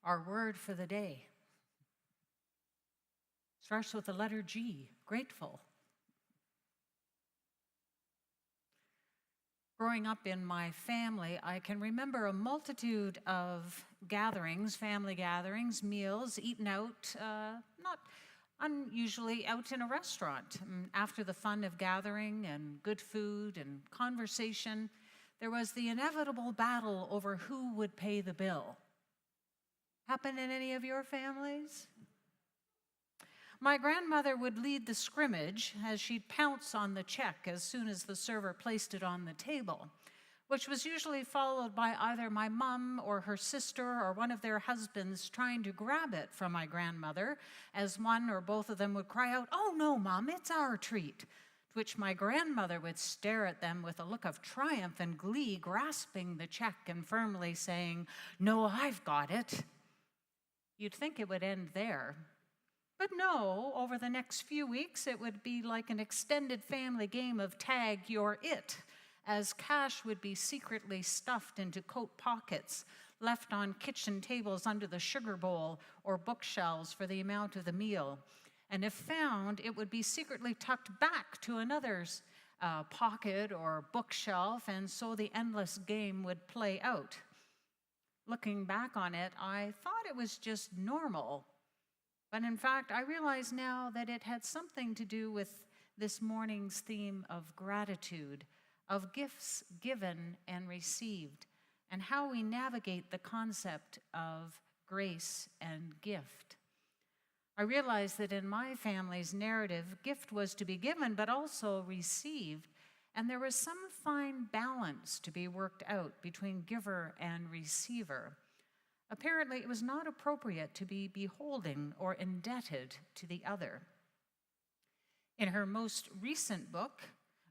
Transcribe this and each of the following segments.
Our word for the day starts with the letter G, grateful. Growing up in my family, I can remember a multitude of gatherings, family gatherings, meals, eaten out, not unusually out in a restaurant. After the fun of gathering and good food and conversation, there was the inevitable battle over who would pay the bill. Happen in any of your families? My grandmother would lead the scrimmage as she'd pounce on the check as soon as the server placed it on the table, which was usually followed by either my mom or her sister or one of their husbands trying to grab it from my grandmother, as one or both of them would cry out, "Oh no, Mom, it's our treat," to which my grandmother would stare at them with a look of triumph and glee, grasping the check and firmly saying, "No, I've got it." You'd think it would end there. But no, over the next few weeks, it would be like an extended family game of tag you're it, as cash would be secretly stuffed into coat pockets, left on kitchen tables under the sugar bowl or bookshelves for the amount of the meal. And if found, it would be secretly tucked back to another's pocket or bookshelf, and so the endless game would play out. Looking back on it, I thought it was just normal. But in fact, I realize now that it had something to do with this morning's theme of gratitude, of gifts given and received, and how we navigate the concept of grace and gift. I realized that in my family's narrative, gift was to be given, but also received, and there was some fine balance to be worked out between giver and receiver. Apparently, it was not appropriate to be beholden or indebted to the other. In her most recent book,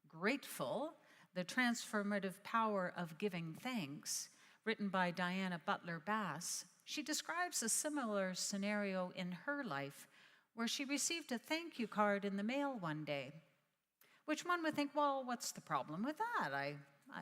Grateful, The Transformative Power of Giving Thanks, written by Diana Butler Bass, she describes a similar scenario in her life where she received a thank you card in the mail one day, which one would think, well, what's the problem with that?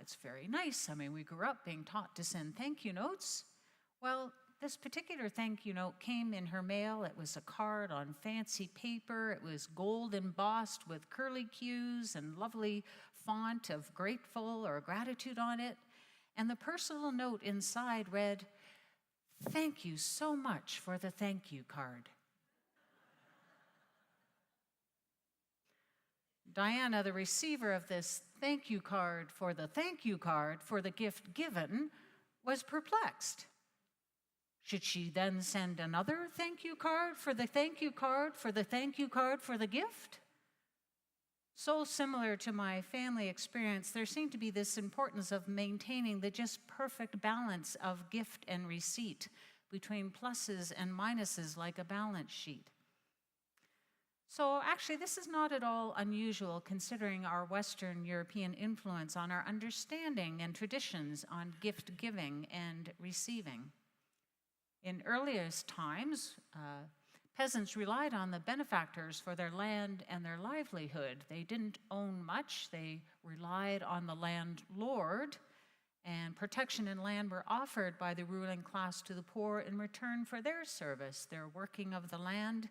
It's very nice. I mean, we grew up being taught to send thank you notes. Well, this particular thank you note came in her mail. It was a card on fancy paper. It was gold embossed with curly cues and lovely font of grateful or gratitude on it. And the personal note inside read, "Thank you so much for the thank you card." Diana, the receiver of this thank you card for the gift given, was perplexed. Should she then send another thank you card for the thank you card for the thank you card for the gift? So similar to my family experience, there seemed to be this importance of maintaining the just perfect balance of gift and receipt between pluses and minuses like a balance sheet. So actually, this is not at all unusual considering our Western European influence on our understanding and traditions on gift giving and receiving. In earliest times, peasants relied on the benefactors for their land and their livelihood. They didn't own much. They relied on the landlord, and protection and land were offered by the ruling class to the poor in return for their service, their working of the land,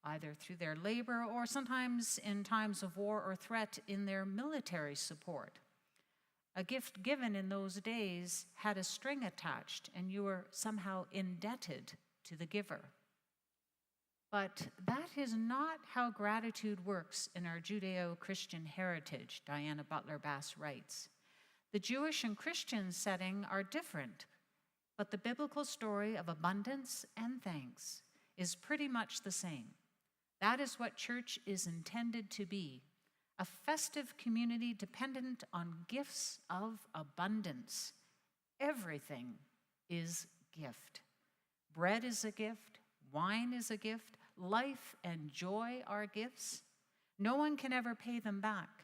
either through their labor or sometimes in times of war or threat in their military support. A gift given in those days had a string attached, and you were somehow indebted to the giver. But that is not how gratitude works in our Judeo-Christian heritage, Diana Butler Bass writes. The Jewish and Christian setting are different, but the biblical story of abundance and thanks is pretty much the same. That is what church is intended to be, a festive community dependent on gifts of abundance. Everything is gift. Bread is a gift, wine is a gift, life and joy are gifts. No one can ever pay them back.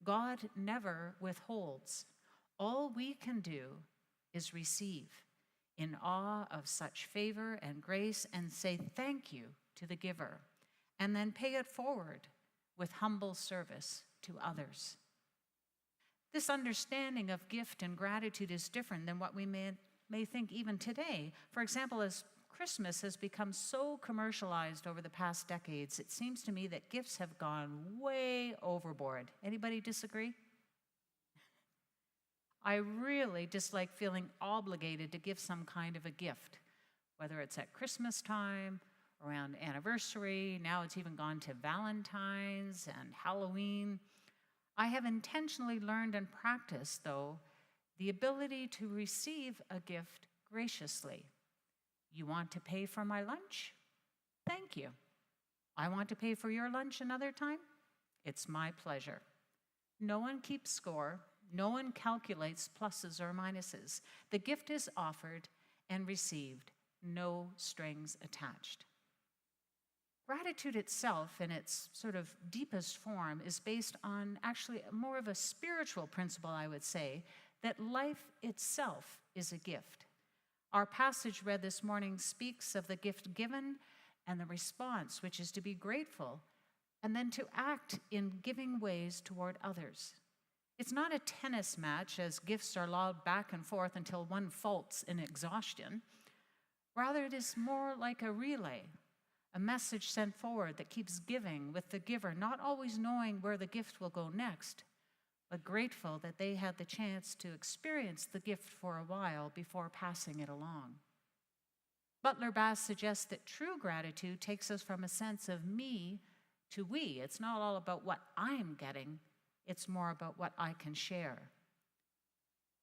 God never withholds. All we can do is receive in awe of such favor and grace and say thank you to the giver, and then pay it forward with humble service to others. This understanding of gift and gratitude is different than what we may think even today. For example, as Christmas has become so commercialized over the past decades, it seems to me that gifts have gone way overboard. Anybody disagree? I really dislike feeling obligated to give some kind of a gift, whether it's at Christmas time, around anniversary, now it's even gone to Valentine's and Halloween. I have intentionally learned and practiced, though, the ability to receive a gift graciously. You want to pay for my lunch? Thank you. I want to pay for your lunch another time? It's my pleasure. No one keeps score. No one calculates pluses or minuses. The gift is offered and received, no strings attached. Gratitude itself, in its sort of deepest form, is based on actually more of a spiritual principle, I would say, that life itself is a gift. Our passage read this morning speaks of the gift given and the response, which is to be grateful, and then to act in giving ways toward others. It's not a tennis match, as gifts are lobbed back and forth until one faults in exhaustion. Rather, it is more like a relay, a message sent forward that keeps giving, with the giver not always knowing where the gift will go next, but grateful that they had the chance to experience the gift for a while before passing it along. Butler Bass suggests that true gratitude takes us from a sense of me to we. It's not all about what I'm getting, it's more about what I can share.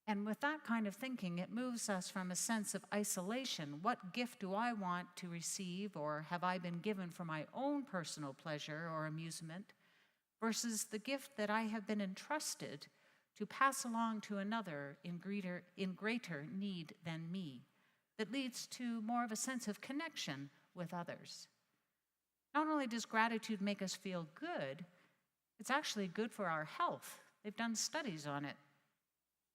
And with that kind of thinking, it moves us from a sense of isolation. What gift do I want to receive, or have I been given for my own personal pleasure or amusement, versus the gift that I have been entrusted to pass along to another in greater need than me, that leads to more of a sense of connection with others. Not only does gratitude make us feel good, it's actually good for our health. They've done studies on it.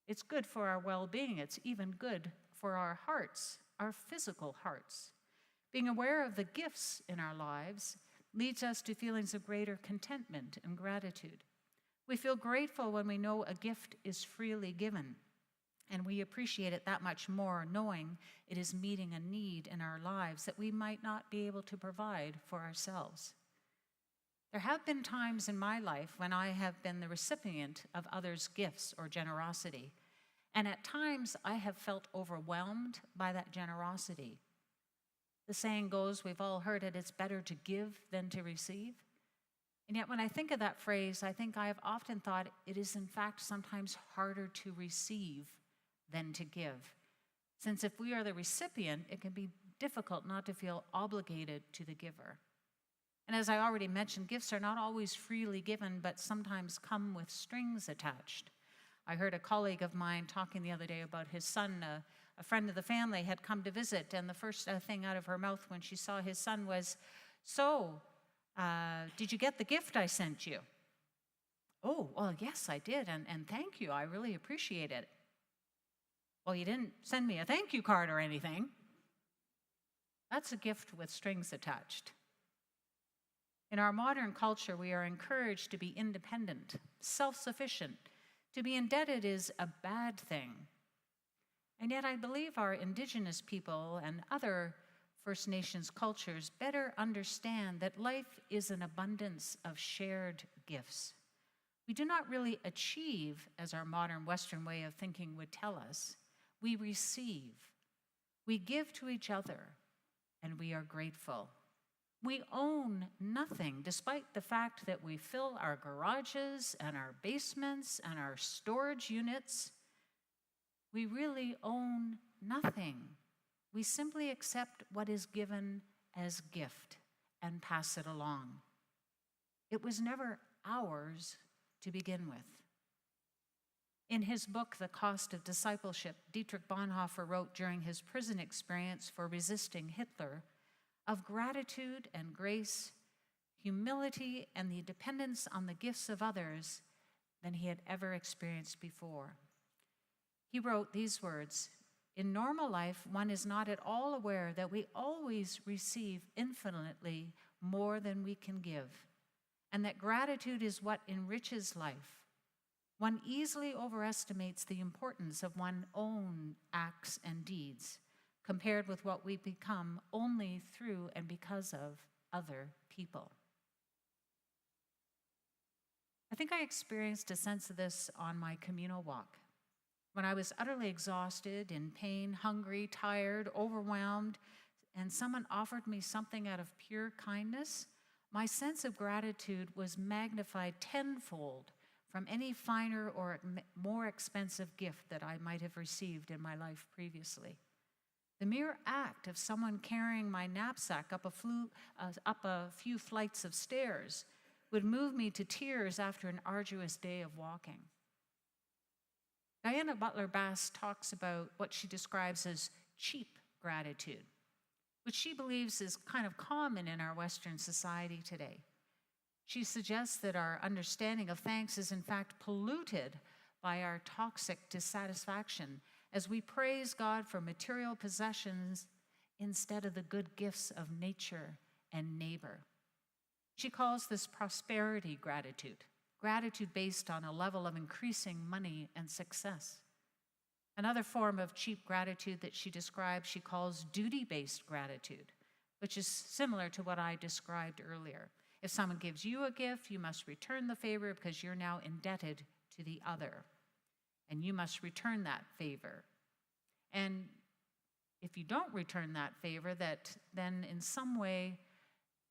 It's good for our well-being. It's even good for our hearts, our physical hearts. Being aware of the gifts in our lives leads us to feelings of greater contentment and gratitude. We feel grateful when we know a gift is freely given, and we appreciate it that much more knowing it is meeting a need in our lives that we might not be able to provide for ourselves. There have been times in my life when I have been the recipient of others' gifts or generosity, and at times I have felt overwhelmed by that generosity. The saying goes, we've all heard it, it's better to give than to receive. And yet when I think of that phrase, I think I have often thought it is in fact sometimes harder to receive than to give. Since if we are the recipient, it can be difficult not to feel obligated to the giver. And as I already mentioned, gifts are not always freely given, but sometimes come with strings attached. I heard a colleague of mine talking the other day about his son. A friend of the family had come to visit, and the first thing out of her mouth when she saw his son was, did you get the gift I sent you? Oh, well, yes, I did, and thank you. I really appreciate it. Well, you didn't send me a thank you card or anything. That's a gift with strings attached. In our modern culture, we are encouraged to be independent, self-sufficient. To be indebted is a bad thing. And yet I believe our Indigenous people and other First Nations cultures better understand that life is an abundance of shared gifts. We do not really achieve, as our modern Western way of thinking would tell us. We receive. We give to each other, and we are grateful. We own nothing, despite the fact that we fill our garages and our basements and our storage units. We really own nothing. We simply accept what is given as gift and pass it along. It was never ours to begin with. In his book, The Cost of Discipleship, Dietrich Bonhoeffer wrote during his prison experience for resisting Hitler of gratitude and grace, humility, and the dependence on the gifts of others than he had ever experienced before. He wrote these words, "In normal life, one is not at all aware that we always receive infinitely more than we can give, and that gratitude is what enriches life. One easily overestimates the importance of one's own acts and deeds compared with what we become only through and because of other people. I think I experienced a sense of this on my communal walk. When I was utterly exhausted, in pain, hungry, tired, overwhelmed, and someone offered me something out of pure kindness, my sense of gratitude was magnified tenfold from any finer or more expensive gift that I might have received in my life previously. The mere act of someone carrying my knapsack up a few flights of stairs would move me to tears after an arduous day of walking. Diana Butler Bass talks about what she describes as cheap gratitude, which she believes is kind of common in our Western society today. She suggests that our understanding of thanks is in fact polluted by our toxic dissatisfaction as we praise God for material possessions instead of the good gifts of nature and neighbor. She calls this prosperity gratitude, gratitude based on a level of increasing money and success. Another form of cheap gratitude that she describes, she calls duty-based gratitude, which is similar to what I described earlier. If someone gives you a gift, you must return the favor because you're now indebted to the other, and you must return that favor. And if you don't return that favor, that then in some way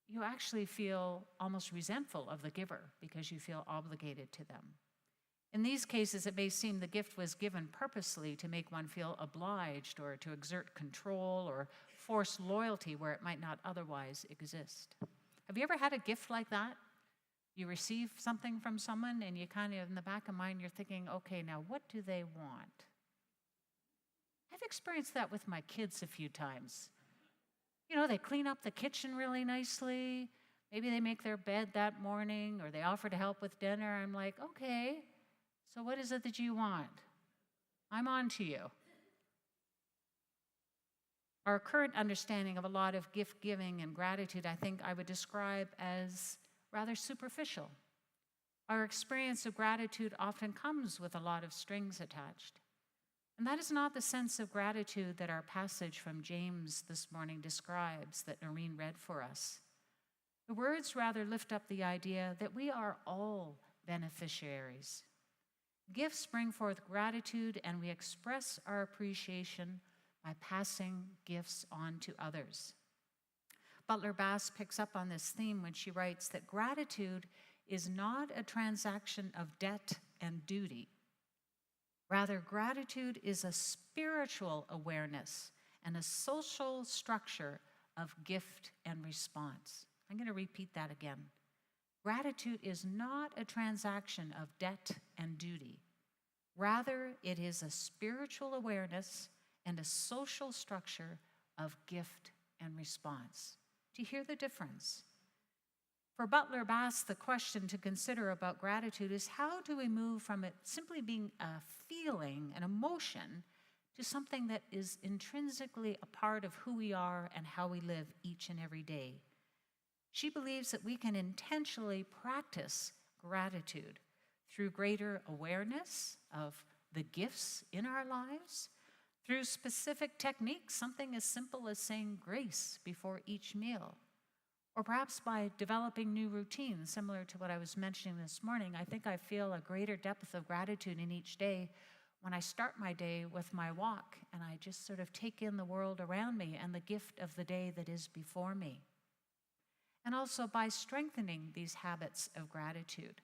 you actually feel almost resentful of the giver because you feel obligated to them. In these cases, it may seem the gift was given purposely to make one feel obliged or to exert control or force loyalty where it might not otherwise exist. Have you ever had a gift like that? You receive something from someone and you kind of, in the back of mind, you're thinking, okay, now what do they want? I've experienced that with my kids a few times. You know, they clean up the kitchen really nicely. Maybe they make their bed that morning or they offer to help with dinner. I'm like, okay, so what is it that you want? I'm on to you. Our current understanding of a lot of gift giving and gratitude, I think I would describe as rather superficial. Our experience of gratitude often comes with a lot of strings attached. And that is not the sense of gratitude that our passage from James this morning describes, that Noreen read for us. The words rather lift up the idea that we are all beneficiaries. Gifts bring forth gratitude, and we express our appreciation by passing gifts on to others. Butler Bass picks up on this theme when she writes that gratitude is not a transaction of debt and duty. Rather, gratitude is a spiritual awareness and a social structure of gift and response. I'm going to repeat that again. Gratitude is not a transaction of debt and duty. Rather, it is a spiritual awareness and a social structure of gift and response. Do you hear the difference? For Butler Bass, the question to consider about gratitude is how do we move from it simply being a feeling, an emotion, to something that is intrinsically a part of who we are and how we live each and every day. She believes that we can intentionally practice gratitude through greater awareness of the gifts in our lives, through specific techniques, something as simple as saying grace before each meal, or perhaps by developing new routines, similar to what I was mentioning this morning. I think I feel a greater depth of gratitude in each day when I start my day with my walk and I just sort of take in the world around me and the gift of the day that is before me. And also by strengthening these habits of gratitude,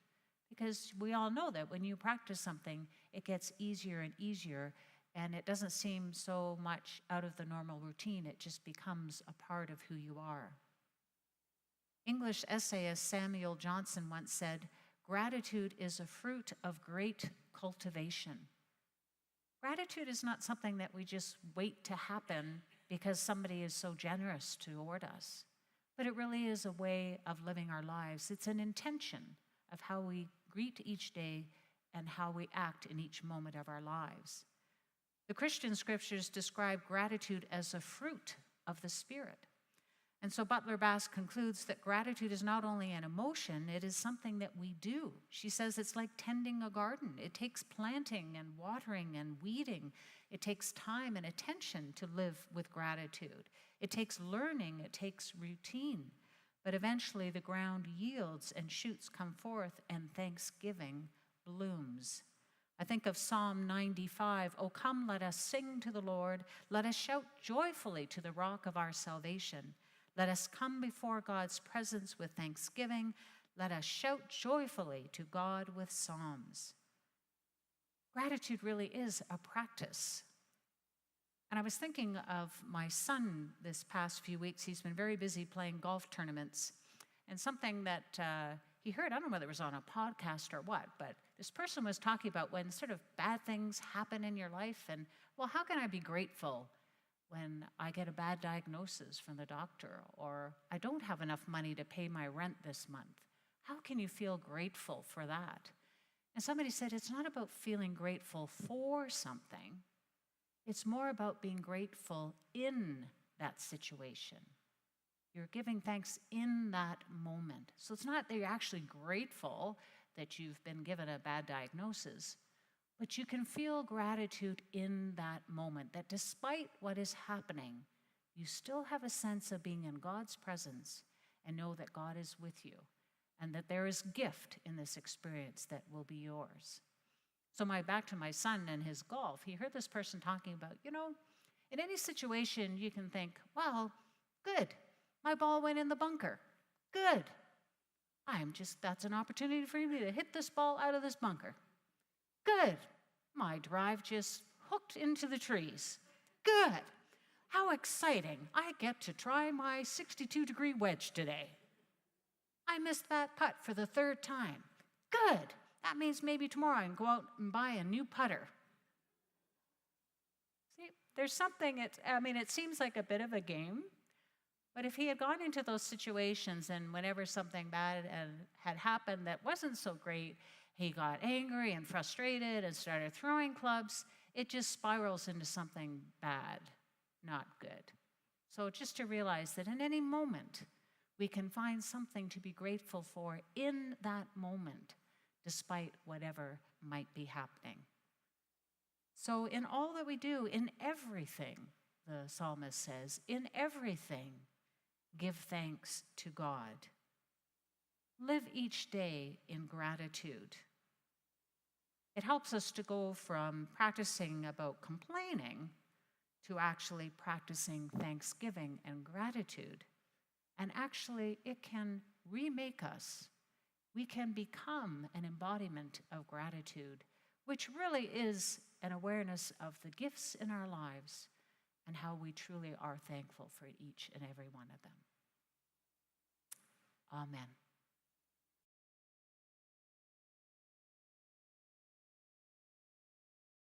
because we all know that when you practice something, it gets easier and easier, and it doesn't seem so much out of the normal routine. It just becomes a part of who you are. English essayist Samuel Johnson once said, "Gratitude is a fruit of great cultivation." Gratitude is not something that we just wait to happen because somebody is so generous toward us, but it really is a way of living our lives. It's an intention of how we greet each day and how we act in each moment of our lives. The Christian scriptures describe gratitude as a fruit of the Spirit. And so Butler Bass concludes that gratitude is not only an emotion, it is something that we do. She says it's like tending a garden. It takes planting and watering and weeding. It takes time and attention to live with gratitude. It takes learning, it takes routine. But eventually the ground yields and shoots come forth and thanksgiving blooms. I think of Psalm 95, "O come, let us sing to the Lord. Let us shout joyfully to the rock of our salvation. Let us come before God's presence with thanksgiving. Let us shout joyfully to God with psalms." Gratitude really is a practice. And I was thinking of my son this past few weeks. He's been very busy playing golf tournaments. And something that he heard, I don't know whether it was on a podcast or what, but this person was talking about when sort of bad things happen in your life. And, well, how can I be grateful when I get a bad diagnosis from the doctor, or I don't have enough money to pay my rent this month? How can you feel grateful for that? And somebody said, it's not about feeling grateful for something. It's more about being grateful in that situation. You're giving thanks in that moment. So it's not that you're actually grateful that you've been given a bad diagnosis, but you can feel gratitude in that moment, that despite what is happening, you still have a sense of being in God's presence and know that God is with you and that there is gift in this experience that will be yours. So back to my son and his golf, he heard this person talking about, in any situation you can think, well, good, my ball went in the bunker. Good. That's an opportunity for me to hit this ball out of this bunker. Good. My drive just hooked into the trees. Good. How exciting. I get to try my 62-degree wedge today. I missed that putt for the third time. Good. That means maybe tomorrow I can go out and buy a new putter. See, there's something, it seems like a bit of a game, but if he had gone into those situations and whenever something bad had happened that wasn't so great, he got angry and frustrated and started throwing clubs, it just spirals into something bad, not good. So just to realize that in any moment, we can find something to be grateful for in that moment, despite whatever might be happening. So in all that we do, in everything, the psalmist says, in everything, give thanks to God. Live each day in gratitude. It helps us to go from practicing about complaining to actually practicing thanksgiving and gratitude. And actually, it can remake us. We can become an embodiment of gratitude, which really is an awareness of the gifts in our lives and how we truly are thankful for each and every one of them. Amen.